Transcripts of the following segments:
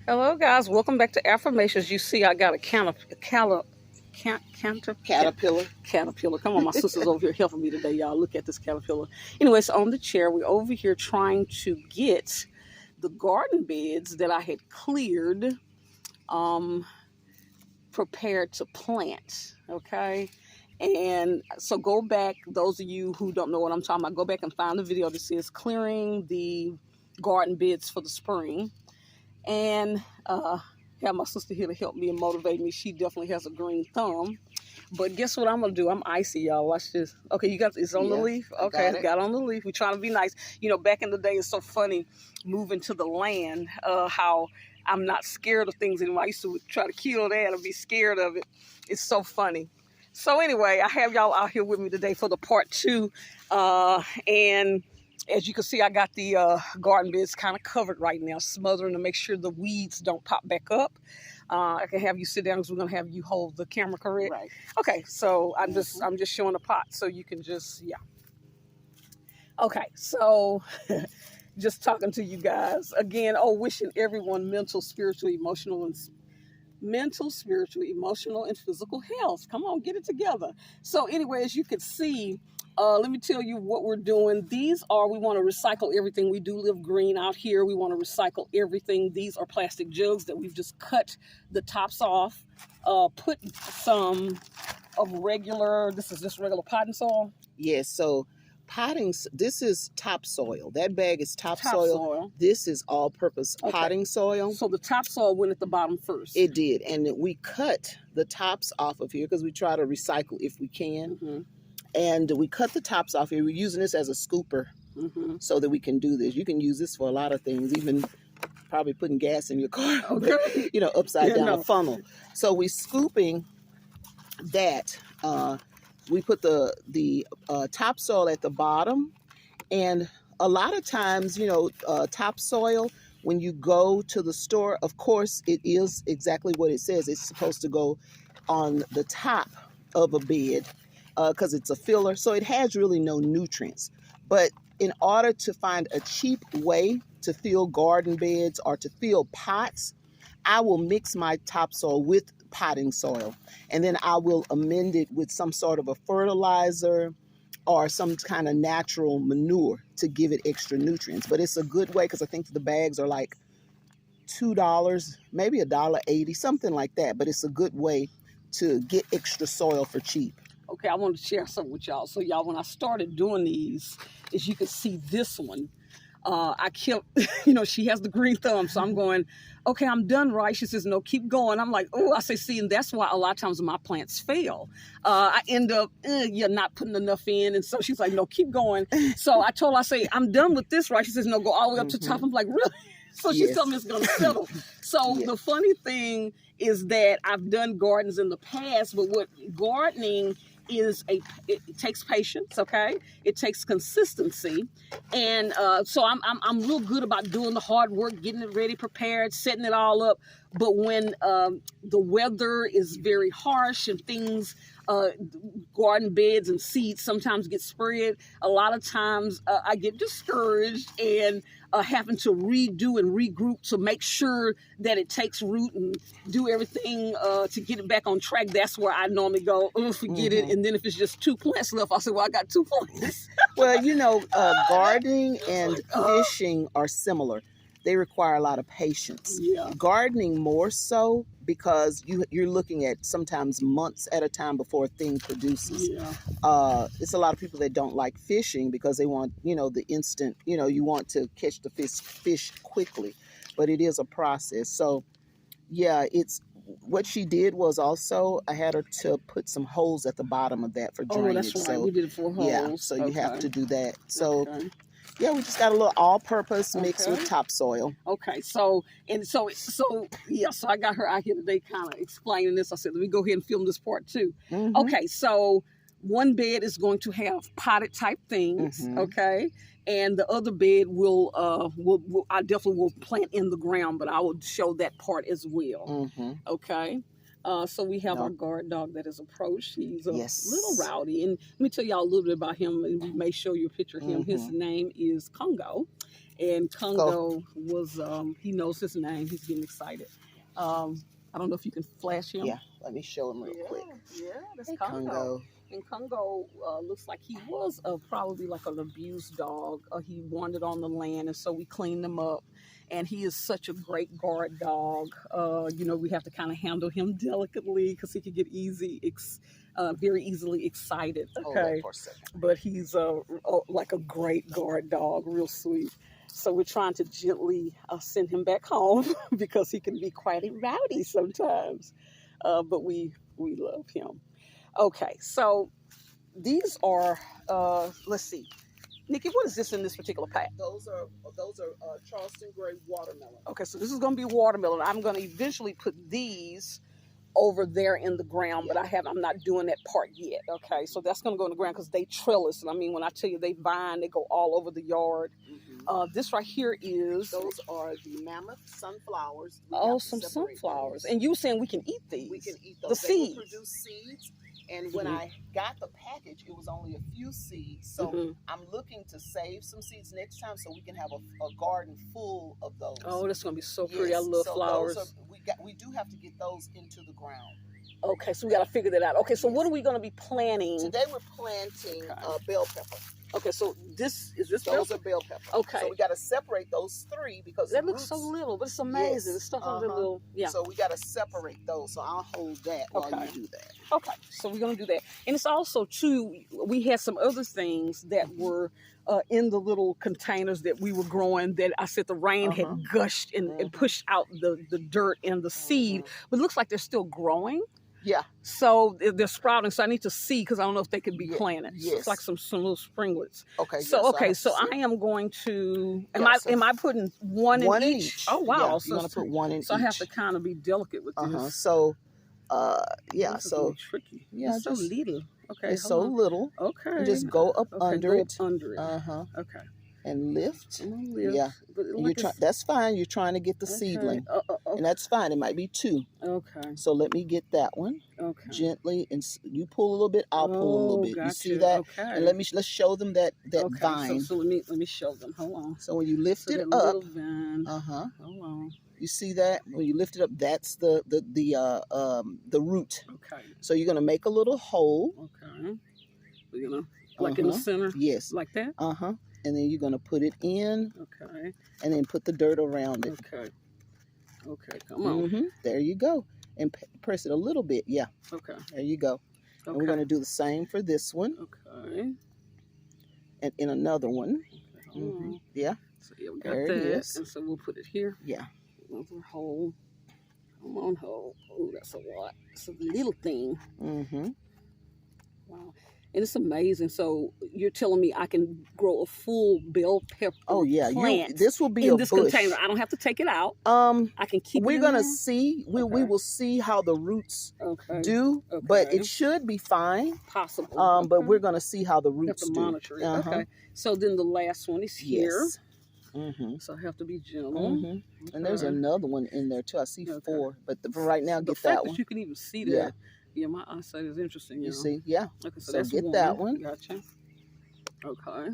Hello, guys. Welcome back to Affirmations. You see, I got a Caterpillar. caterpillar. Come on, my sister's over here helping me today, y'all. Look at this caterpillar. Anyway, it's on the chair. We're over here trying to get the garden beds that I had cleared prepared to plant. Okay. And so go back, those of you who don't know what I'm talking about, go back and find the video that says clearing the garden beds for the spring. And have my sister here to help me and motivate me. She definitely has a green thumb. But guess what I'm gonna do? I'm icy, y'all. Watch this. Okay, you got it's on the leaf. Okay, it's got on the leaf. We're trying to be nice. You know, back in the day, it's so funny moving to the land. How I'm not scared of things anymore. I used to try to kill that or be scared of it. It's so funny. So anyway, I have y'all out here with me today for the part 2, and as you can see, I got the garden beds kind of covered right now, smothering to make sure the weeds don't pop back up. I can have you sit down because we're gonna have you hold the camera, correct? Right. Okay, so I'm just showing the pot so you can just Okay, so just talking to you guys again. Oh, wishing everyone mental, spiritual, emotional, and physical health. Come on, get it together. So anyway, as you can see, let me tell you what we're doing. We want to recycle everything. We do live green out here. We want to recycle everything. These are plastic jugs that we've just cut the tops off, put some of this is just regular potting soil. Yes, so this is topsoil. That bag is topsoil. This is all-purpose potting soil. So the topsoil went at the bottom first. It did, and we cut the tops off of here because we try to recycle if we can. Mm-hmm. And we cut the tops off here. We're using this as a scooper so that we can do this. You can use this for a lot of things, even probably putting gas in your car, okay. But, upside down a funnel. So we're scooping that. We put the topsoil at the bottom, and a lot of times, topsoil, when you go to the store, of course, it is exactly what it says. It's supposed to go on the top of a bed because it's a filler, so it has really no nutrients. But in order to find a cheap way to fill garden beds or to fill pots, I will mix my topsoil with potting soil, and then I will amend it with some sort of a fertilizer or some kind of natural manure to give it extra nutrients. But it's a good way because I think the bags are like $2, maybe $1.80, something like that. But it's a good way to get extra soil for cheap. Okay, I want to share something with y'all. So y'all, when I started doing these, as you can see this one, I kept, she has the green thumb. So I'm going, okay, I'm done, right? She says, no, keep going. I'm like, oh, I say, see, and that's why a lot of times my plants fail. I end up, you're not putting enough in. And so she's like, no, keep going. So I told her, I say, I'm done with this, right? She says, no, go all the way up to the top. I'm like, really? So she's telling me it's going to settle. So the funny thing is that I've done gardens in the past, but what gardening is it takes patience, okay? It takes consistency, and so I'm real good about doing the hard work, getting it ready, prepared, setting it all up. But when the weather is very harsh and things, garden beds and seeds sometimes get spread, a lot of times I get discouraged and having to redo and regroup to make sure that it takes root and do everything to get it back on track. That's where I normally go, forget it. And then if it's just 2 plants left, I'll say, well, I got 2 plants. Well, gardening and fishing are similar. They require a lot of patience. Yeah. Gardening more so because you're looking at sometimes months at a time before a thing produces. Yeah. It's a lot of people that don't like fishing because they want, the instant, you want to catch the fish quickly, but it is a process. So yeah, what she did was also I had her to put some holes at the bottom of that for drainage. Oh, that's right. So we did it 4 holes. Yeah, so you have to do that. So yeah, we just got a little all-purpose mix with topsoil. Okay, so I got her out here today kind of explaining this. I said, let me go ahead and film this part 2. Okay, so one bed is going to have potted type things, okay? And the other bed I definitely will plant in the ground, but I will show that part as well, okay? So we have our guard dog that has approached. He's a little rowdy. And let me tell y'all a little bit about him, and we may show you a picture of him. His name is Congo. And Congo was, he knows his name. He's getting excited. I don't know if you can flash him. Yeah, let me show him real quick. Yeah, that's Hey, Congo. And Congo looks like he was probably like an abused dog. He wandered on the land, and so we cleaned him up. And he is such a great guard dog. You know, we have to kind of handle him delicately because he can get very easily excited. Hold that Okay, for a second. but he's like a great guard dog, real sweet. So we're trying to gently send him back home because he can be quite rowdy sometimes. But we love him. Okay, so these are, let's see. Nikki, what is this in this particular pack? Those are Charleston Gray watermelon. Okay, so this is going to be watermelon. I'm going to eventually put these over there in the ground, but I'm not doing that part yet. Okay, so that's going to go in the ground because they trellis. And I mean, when I tell you they vine, they go all over the yard. This right here is... Those are the mammoth sunflowers. Some sunflowers. And you saying we can eat these? We can eat The those. They will seeds. produce seeds. And when I got the package, it was only a few seeds. So I'm looking to save some seeds next time so we can have a garden full of those. Oh, that's going to be so pretty. I love flowers. We do have to get those into the ground. Okay, so we got to figure that out. Okay, so what are we going to be planting? Today we're planting bell pepper. Okay, so those are bell pepper. Okay. So we got to separate those three because that looks so little, but it's amazing. It's stuff on the little, So we got to separate those. So I'll hold that while you do that. Okay, so we're going to do that. And it's also, too, we had some other things that were in the little containers that we were growing that I said the rain had gushed and pushed out the dirt and the seed. But it looks like they're still growing. Yeah. So they're sprouting. So I need to see because I don't know if they could be planted. Yes. So it's like some little springlets. Okay. So I am going to. Am I putting one in each? Oh wow! Yeah, so you're gonna put one in each. So I have to kind of be delicate with this. So, This is so tricky. yeah, it's so little. Okay. It's so little. Okay. And just go up under it. Under it. Okay. And lift. Lift. Yeah. But that's fine. You're trying to get the seedling. And that's fine. It might be two. Okay. So let me get that one. Okay. Gently, and you pull a little bit. I'll pull a little bit. Gotcha. You see that? Okay. And let's show them that vine. So let me show them. Hold on. So when you lift it up, little vine. Hold on. You see that? When you lift it up, that's the root. Okay. So you're gonna make a little hole. Okay. Like in the center. Yes. Like that. And then you're gonna put it in. Okay. And then put the dirt around it. Okay. Okay. Come on. There you go. And press it a little bit. Yeah. Okay. There you go. Okay. And we're gonna do the same for this one. Okay. And in another one. Okay. Yeah. So yeah, we got there that. It is. And so we'll put it here. Yeah. Another hole. Come on, hole. Oh, that's a lot. It's a little thing. Wow. And it's amazing. So you're telling me I can grow a full bell pepper plant this will be in a this bush. container. I don't have to take it out. I can keep we're it gonna in see we will see how the roots do, Okay. but it should be fine. Possible. But we're gonna see how the roots have to do. monitor it. Okay. So then the last one is here. Yes. So I have to be gentle. And there's another one in there too. I see 4, but for right now, the get fact that one. You can even see that. Yeah, my eyesight is interesting. You see, yeah. Okay, so So that's get that one. Gotcha. Okay.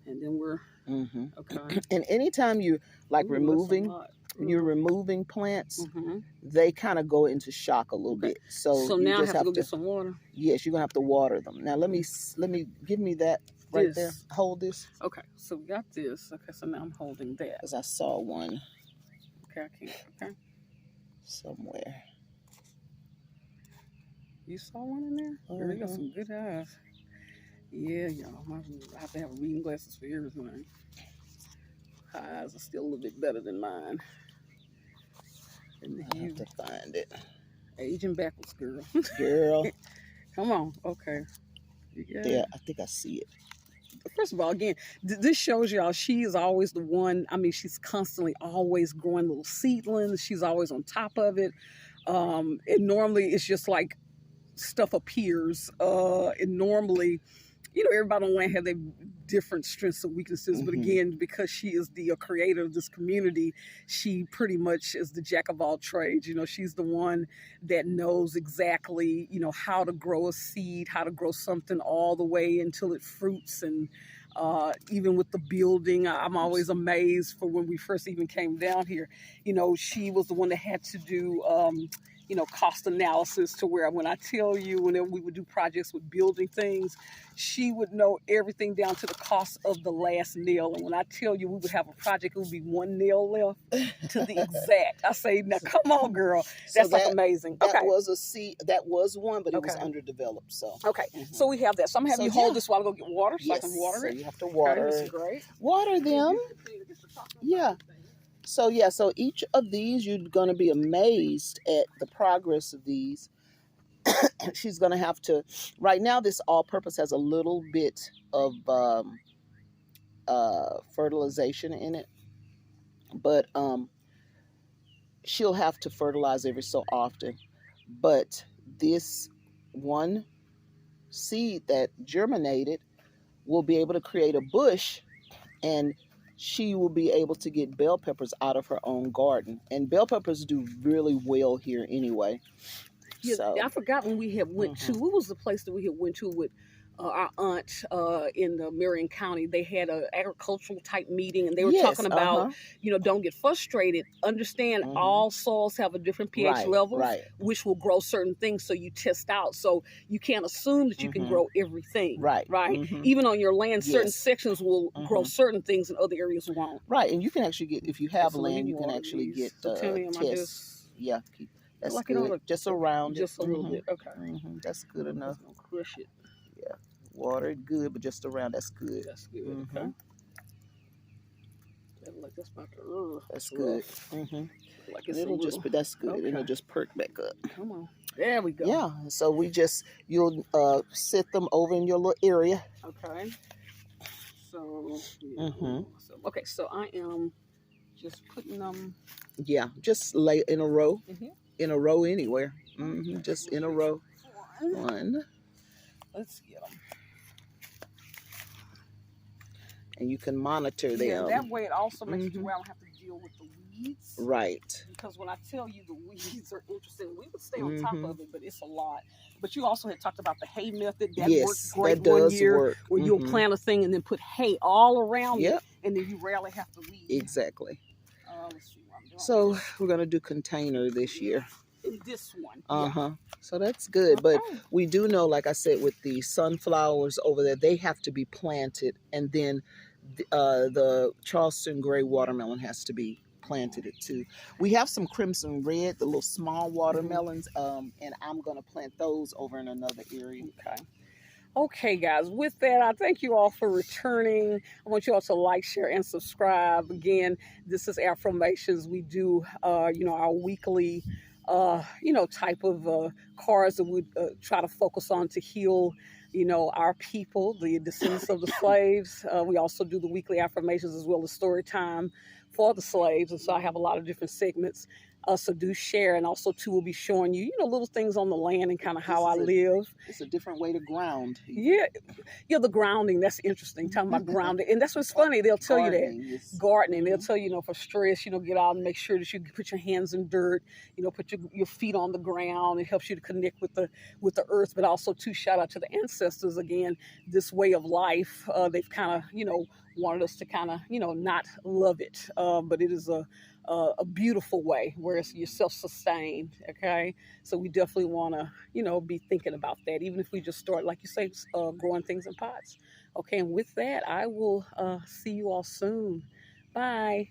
And then we're okay. And anytime you removing plants, they kind of go into shock a little bit. So you now just I have to go get some water. Yes, you're gonna have to water them. Now let me give me that right there. Hold this. Okay, so we got this. Okay, so now I'm holding that. Because I saw one. Okay, I can't. Okay. Somewhere. You saw one in there? Girl, you got some good eyes. Yeah, y'all. I have to have reading glasses for everything. Her eyes are still a little bit better than mine. And I have to find it. Aging backwards, girl. Girl. Come on. Okay. Yeah, I think I see it. First of all, again, this shows y'all she is always the one. I mean, she's constantly always growing little seedlings. She's always on top of it. And normally it's just like stuff appears. And normally, everybody on land have their different strengths and weaknesses. But again, because she is the creator of this community, she pretty much is the jack of all trades. She's the one that knows exactly, how to grow a seed, how to grow something all the way until it fruits. And Even with the building, I'm always amazed for when we first even came down here. You know, she was the one that had to do, you know, cost analysis to where when I tell you, whenever we would do projects with building things, she would know everything down to the cost of the last nail. And when I tell you we would have a project, it would be one nail left to the exact. I say, now come on, girl. That's So like amazing. That Okay. was a C. That was one, but it was Okay. underdeveloped. So Okay. So we have that. So I'm gonna have So, you hold yeah. this while I go get water so I yes, can water so it. you have to Okay, water this is great. water them. Yeah. So yeah, so each of these you're going to be amazed at the progress of these. She's going to have to. Right now, this all-purpose has a little bit of fertilization in it, but she'll have to fertilize every so often. But this one seed that germinated will be able to create a bush, and she will be able to get bell peppers out of her own garden. And bell peppers do really well here anyway. Yeah, So I forgot when we had went to, what was the place that we had went to with our aunt in the Marion County? They had an agricultural type meeting, and they were yes, talking about, you know, don't get frustrated. Understand all soils have a different pH right, level, right, which will grow certain things. So you test out. So you can't assume that you can grow everything. right, Right. Even on your land, certain Yes. sections will grow certain things, and other areas won't. right. And you can actually get, if you have So let me land, you can water actually these. get So tell me, am I tests. Yeah, that's like it on good. Just around it. just a little bit? Okay. That's good enough. Just gonna crush it. Yeah, water it good, but just around. That's good. That's good. Okay. Like that's about to, That's good. like it's It'll just, but that's good. It'll Okay. just perk back up. Come on. There we go. Yeah. So you'll sit them over in your little area. Okay. So, Mhm. okay, so I am just putting them. Yeah, just lay in a row. Mhm. In a row anywhere. Just in a row. One. Let's get them. And you can monitor them. Yeah, that way it also makes it to where I don't have to deal with the weeds. Right. Because when I tell you the weeds are interesting, we would stay on top of it, but it's a lot. But you also had talked about the hay method. That works great that one does year, work. where you'll plant a thing and then put hay all around Yep. it, and then you rarely have to weed. Exactly. Let's see what I'm doing. So we're gonna do container this year. In this one. So that's good. But Okay. we do know, like I said, with the sunflowers over there, they have to be planted, and then the Charleston gray watermelon has to be planted it too. We have some crimson red, the little small watermelons, and I'm gonna plant those over in another area. Okay. Okay, guys, with that, I thank you all for returning. I want you all to like, share, and subscribe. Again, this is Afromations. We do, you know, our weekly, you know, type of cards that we try to focus on to heal, you know, our people, the descendants of the slaves. We also do the weekly affirmations as well as story time for the slaves. And so I have a lot of different segments. So do share, and also too we'll be showing you, you know, little things on the land and kind of how I live. It's a different way to ground. Yeah, the grounding, that's interesting. Talking about grounding, and that's what's funny. They'll tell you that gardening. They'll tell you, you know, for stress, you know, get out and make sure that you put your hands in dirt. You know, put your feet on the ground. It helps you to connect with the earth. But also, too, shout out to the ancestors again. This way of life, they've kind of, you know, wanted us to kind of, you know, not love it, but it is a beautiful way where you're self-sustained. Okay, so we definitely want to, you know, be thinking about that, even if we just start, like you say, growing things in pots. Okay, and with that, I will see you all soon. Bye.